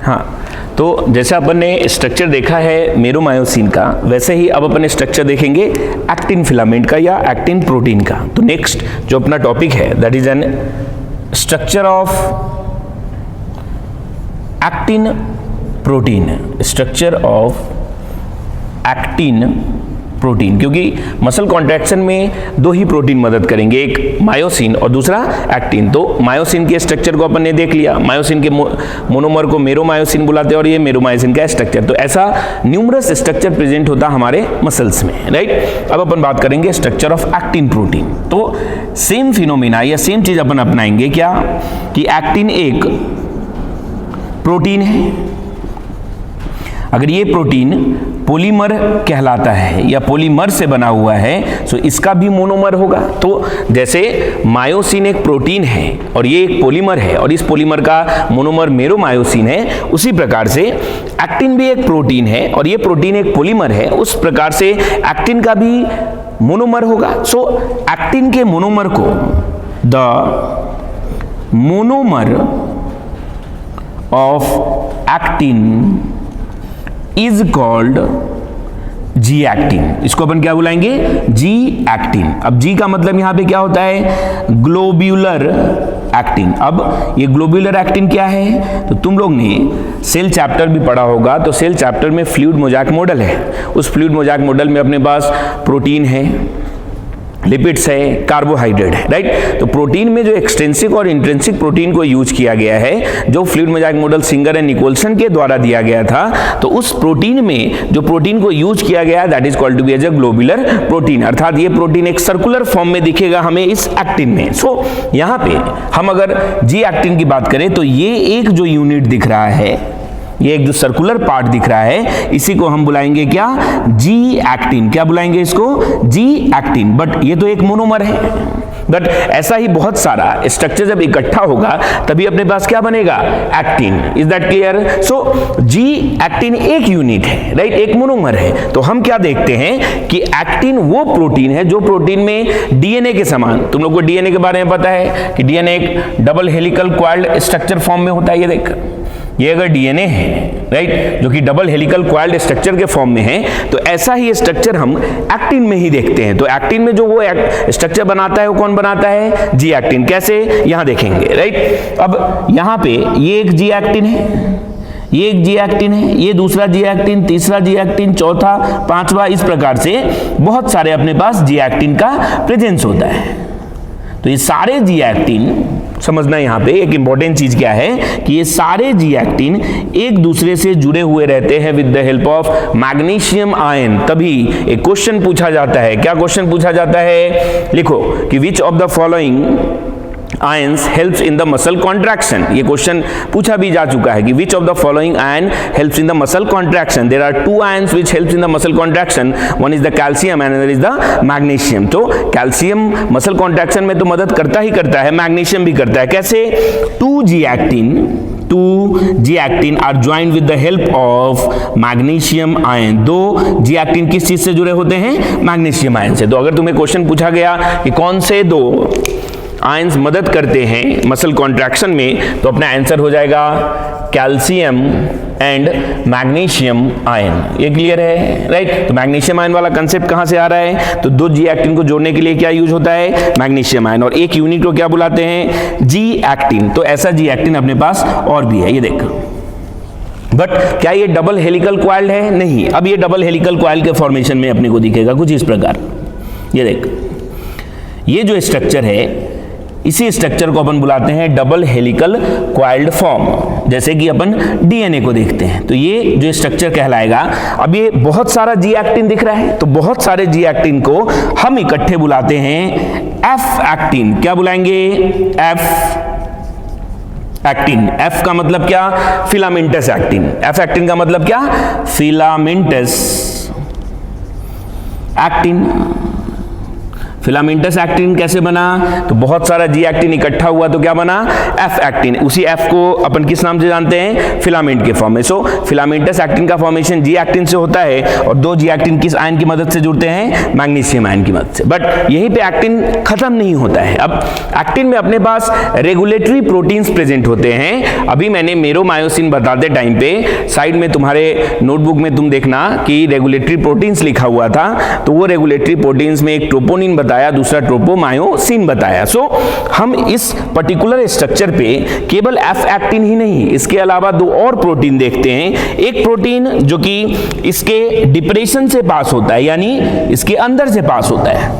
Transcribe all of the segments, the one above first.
हाँ, तो जैसे अपन ने स्ट्रक्चर देखा है मेरोमायोसिन का, वैसे ही अब अपन स्ट्रक्चर देखेंगे एक्टिन फिलामेंट का या एक्टिन प्रोटीन का। तो नेक्स्ट जो अपना टॉपिक है that is an structure of actin protein, structure of actin protein, क्योंकि मसल कॉन्ट्रैक्शन में दो ही प्रोटीन मदद करेंगे, एक मायोसिन और दूसरा एक्टिन। तो मायोसिन के स्ट्रक्चर को अपन ने देख लिया, मायोसिन के मोनोमर को मेरोमायोसिन बुलाते हैं और ये मेरोमायोसिन का स्ट्रक्चर। तो ऐसा न्यूमरस स्ट्रक्चर प्रेजेंट होता हमारे मसल्स में, राइट। अब अपन बात करेंगे स्ट्रक्चर ऑफ एक्टिन प्रोटीन। तो सेम फिनोमिना या सेम चीज अपन अपनाएंगे क्या, कि एक्टिन एक प्रोटीन है, अगर ये प्रोटीन पॉलीमर कहलाता है या पॉलीमर से बना हुआ है तो इसका भी मोनोमर होगा। तो जैसे मायोसिन एक प्रोटीन है और ये एक पॉलीमर है और इस पॉलीमर का मोनोमर मेरोमायोसिन है, उसी प्रकार से एक्टिन भी एक प्रोटीन है और ये प्रोटीन एक पॉलीमर है, उस प्रकार से एक्टिन का भी मोनोमर होगा। सो एक्टिन के मोनोमर को the monomer of actin is called G actin. इसको अपन क्या बुलाएंगे, जी एक्टिन। अब जी का मतलब यहां पे क्या होता है, ग्लोब्यूलर एक्टिन। अब ये ग्लोब्यूलर एक्टिन क्या है, तो तुम लोग ने सेल चैप्टर भी पढ़ा होगा, तो सेल चैप्टर में फ्लूइड मोज़ेक मॉडल है। उस फ्लूइड मोज़ेक मॉडल में अपने पास प्रोटीन है, लिपिड्स है, कार्बोहाइड्रेट है, राइट। तो प्रोटीन में जो एक्सटेंसिक और इंट्रिंसिक प्रोटीन को यूज किया गया है, जो fluid mosaic model Singer and Nicolson के द्वारा दिया गया था, तो उस प्रोटीन में जो प्रोटीन को यूज किया गया that is called to be as a globular protein, अर्थात ये प्रोटीन एक सर्कुलर फॉर्म में दिखेगा हमें इस एक्टिन में। सो यहाँ पे हम अगर जी एक्टिन की बात करें तो ये एक जो यूनिट दिख रहा है, ये एक जो सर्कुलर पार्ट दिख रहा है, इसी को हम बुलाएंगे क्या, जी एक्टिन। क्या बुलाएंगे इसको, जी एक्टिन। बट ये तो एक मोनोमर है, बट ऐसा ही बहुत सारा स्ट्रक्चर जब इकट्ठा होगा तभी अपने पास क्या बनेगा, actin. Is that clear? So G actin एक यूनिट है, राइट, एक मोनोमर है। तो हम क्या देखते हैं कि एक्टिन वो प्रोटीन है जो प्रोटीन में डीएनए के समान, तुम लोग को डीएनए के बारे में पता है कि डीएनए एक double helical coiled structure form में होता है। ये देख, ये अगर डीएनए है, राइट, जो कि डबल हेलिकल क्वाइल्ड स्ट्रक्चर के फॉर्म में है, तो ऐसा ही स्ट्रक्चर हम एक्टिन में ही देखते हैं। तो एक्टिन में जो वो स्ट्रक्चर बनाता है वो कौन बनाता है, जी एक्टिन। कैसे, यहां देखेंगे, राइट। अब यहां पे ये एक जी एक्टिन है, ये एक जी एक्टिन है, ये दूसरा जी एक्टिन, तीसरा जी एक्टिन, चौथा, पांचवा, इस प्रकार से बहुत सारे अपने पास जी एक्टिन का प्रेजेंस होता है। तो ये सारे जी एक्टिन, समझना यहां पे एक इंपॉर्टेंट चीज क्या है कि ये सारे जी एक्टिन एक दूसरे से जुड़े हुए रहते हैं with the help of magnesium ion. तभी एक क्वेश्चन पूछा जाता है, क्या क्वेश्चन पूछा जाता है, लिखो कि which of the following ions helps in the muscle contraction. ये क्वेश्चन पूछा भी जा चुका है कि which of the following ion helps in the muscle contraction. There are two ions which helps in the muscle contraction, one is the calcium and other is the magnesium. तो calcium muscle contraction में तो मदद करता ही करता है, magnesium भी करता है। कैसे, 2G actin are joined with the help of magnesium ion. दो जी एक्टिन किस चीज से जुड़े होते हैं, मैग्नीशियम आयन से। तो अगर तुम्हें क्वेश्चन पूछा गया कि कौन से दो आयंस मदद करते हैं मसल कॉन्ट्रैक्शन में, तो अपना आंसर हो जाएगा कैल्शियम एंड मैग्नीशियम आयन। ये क्लियर है, राइट। तो मैग्नीशियम आयन वाला कंसेप्ट कहां से आ रहा है, तो दो जी एक्टिन को जोड़ने के लिए क्या यूज होता है, मैग्नीशियम आयन, और एक यूनिट को क्या बुलाते हैं, जी एक्टिन। तो ऐसा जी एक्टिन अपने पास और भी है, ये देख। बट क्या ये डबल हेलिकल क्वाइल्ड है, नहीं। अब ये डबल हेलिकल क्वाइल्ड के फॉर्मेशन में अपने को दिखेगा कुछ इस प्रकार। ये देख, ये जो स्ट्रक्चर है, इसी स्ट्रक्चर को अपन बुलाते हैं डबल हेलिकल क्वाइल्ड फॉर्म, जैसे कि अपन डीएनए को देखते हैं। तो ये जो स्ट्रक्चर कहलाएगा, अब ये बहुत सारा जी एक्टिन दिख रहा है, तो बहुत सारे जी एक्टिन को हम इकट्ठे बुलाते हैं एफ एक्टिन। क्या बुलाएंगे, एफ एक्टिन। एफ का मतलब क्या, फिलामेंटस एक्टिन। एफ एक्टिन का मतलब क्या, फिलामेंटस एक्टिन। फिलामेंटस एक्टिन कैसे बना, तो बहुत सारा जी एक्टिन इकट्ठा हुआ तो क्या बना, एफ एक्टिन। उसी एफ को अपन किस नाम से जानते हैं, फिलामेंट के फॉर्म में। सो फिलामेंटस एक्टिन का फॉर्मेशन जी एक्टिन से होता है और दो जी एक्टिन किस आयन की मदद से जुड़ते हैं, मैग्नीशियम आयन की मदद से। बट यहीं पे एक्टिन खत्म नहीं होता है। अब एक्टिन में अपने पास रेगुलेटरी प्रोटीन्स प्रेजेंट होते हैं। अभी मैंने मेरोमायोसिन बताते टाइम पे साइड में तुम्हारे नोटबुक में तुम देखना कि रेगुलेटरी प्रोटीन्स लिखा हुआ था, तो वो रेगुलेटरी प्रोटीन्स में एक ट्रोपोनिन बताया, दूसरा ट्रोपोमायोसिन बताया। सो हम इस पर्टिकुलर स्ट्रक्चर पे केवल एफ एक्टिन ही नहीं, इसके अलावा दो और प्रोटीन देखते हैं। एक प्रोटीन जो कि इसके डिप्रेशन से पास होता है, यानी इसके अंदर से पास होता है।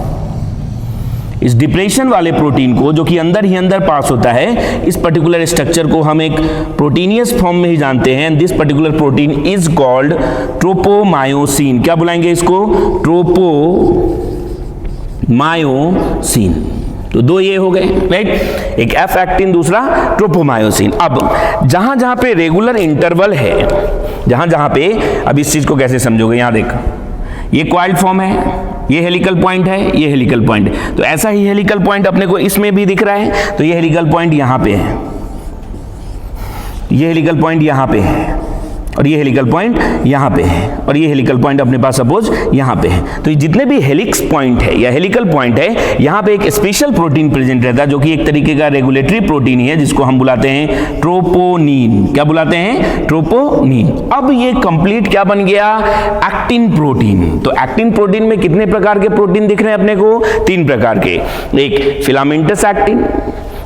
इस डिप्रेशन वाले प्रोटीन को जो कि अंदर ही अंदर पास होता है, इस पर्टिकुलर स्ट्रक्चर को हम एक प्रोटीनियस फॉर्म में ही जानते हैं। This particular protein is called tropomyosin. क्या बुलाएंगे इसको, ट्रोपोमायोसिन। तो दो ये हो गए, राइट, एक एफ एक्टिन, दूसरा ट्रोपोमायोसिन। अब जहां जहां पे रेगुलर इंटरवल है, जहां जहां पे, अब इस चीज को कैसे समझोगे, यहां देख, ये कॉइल्ड फॉर्म है, ये हेलिकल पॉइंट है, ये हेलिकल पॉइंट है। तो ऐसा ही हेलिकल पॉइंट अपने को इसमें भी दिख रहा है। तो ये हेलिकल पॉइंट यहां पे है, ये हेलिकल पॉइंट यहां पे है, और ये हेलिकल पॉइंट यहां पे है, और ये हेलिकल पॉइंट अपने पास सपोज यहां पे है। तो ये जितने भी हेलिक्स पॉइंट है या हेलिकल पॉइंट है, यहां पे एक स्पेशल प्रोटीन प्रेजेंट रहता है जो कि एक तरीके का रेगुलेटरी प्रोटीन है, जिसको हम बुलाते हैं ट्रोपोनिन। क्या बुलाते हैं, ट्रोपोनिन। अब ये कंप्लीट क्या बन गया, एक्टिन प्रोटीन। तो एक्टिन प्रोटीन में कितने प्रकार के प्रोटीन दिख रहे हैं अपने को, तीन प्रकार के, एक फिलामेंटस एक्टिन,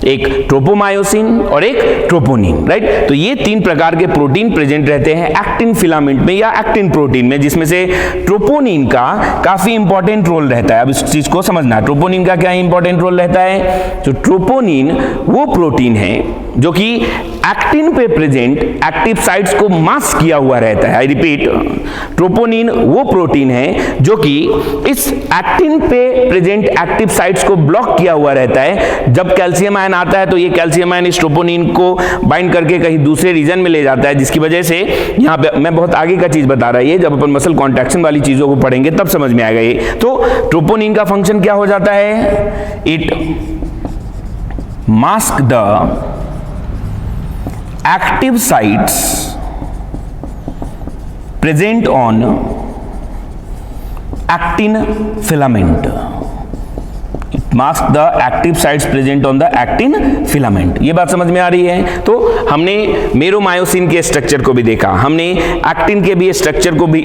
एक ट्रोपोमायोसिन और एक ट्रोपोनिन, राइट। तो ये तीन प्रकार के प्रोटीन प्रेजेंट रहते हैं एक्टिन फिलामेंट में या एक्टिन प्रोटीन में, जिसमें से ट्रोपोनिन का काफी इंपॉर्टेंट रोल रहता है। अब इस चीज को समझना, ट्रोपोनिन का क्या इंपॉर्टेंट रोल रहता है। तो ट्रोपोनिन वो प्रोटीन है जो कि एक्टिन पे प्रेजेंट एक्टिव साइट्स को मास्क किया हुआ रहता है। आई रिपीट, ट्रोपोनिन वो प्रोटीन है जो कि इस एक्टिन पे प्रेजेंट एक्टिव साइट्स को ब्लॉक किया हुआ रहता है। जब कैल्शियम आयन आता है तो ये कैल्शियम आयन इस ट्रोपोनिन को बाइंड करके कहीं दूसरे रीजन में ले जाता है, जिसकी वजह से यहाँ पे मैं बहुत आगे का चीज बता रहा है, जब अपन मसल कॉन्ट्रैक्शन वाली चीजों को पढ़ेंगे तब समझ में आएगा ये। तो ट्रोपोनिन का फंक्शन क्या हो जाता है, it mask the active sites present on actin filament. It masks the active sites present on the actin filament. ये बात समझ में आ रही है। तो हमने मेरोमायोसिन के स्ट्रक्चर को भी देखा, हमने एक्टिन के भी स्ट्रक्चर को भी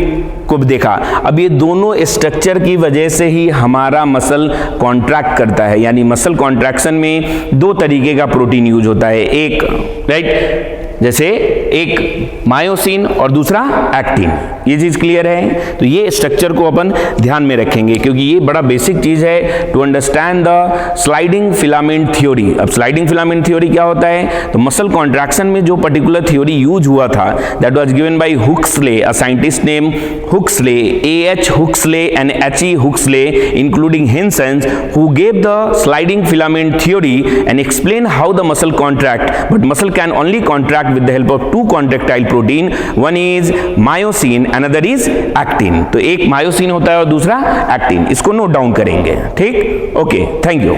देखा। अब ये दोनों स्ट्रक्चर की वजह से ही हमारा मसल कॉन्ट्रैक्ट करता है, यानी मसल कॉन्ट्रैक्शन में दो तरीके का प्रोटीन यूज होता है, एक राइट जैसे एक मायोसिन और दूसरा एक्टिन। ये चीज क्लियर है। तो ये स्ट्रक्चर को अपन ध्यान में रखेंगे क्योंकि ये बड़ा बेसिक चीज है to understand the sliding filament theory. अब स्लाइडिंग फिलामेंट थ्योरी क्या होता है, तो मसल कॉन्ट्रैक्शन में जो पर्टिकुलर थ्योरी यूज हुआ था, that was given by Huxley, a scientist name Huxley, A.H. Huxley and H.E. Huxley, including Hinsons, who gave the sliding filament theory and explain how the muscle contract. But muscle can only contract with the help of two contractile protein. One is myosin, another is actin. तो एक myosin होता है और दूसरा actin. इसको note down करेंगे, ठीक, okay, thank you.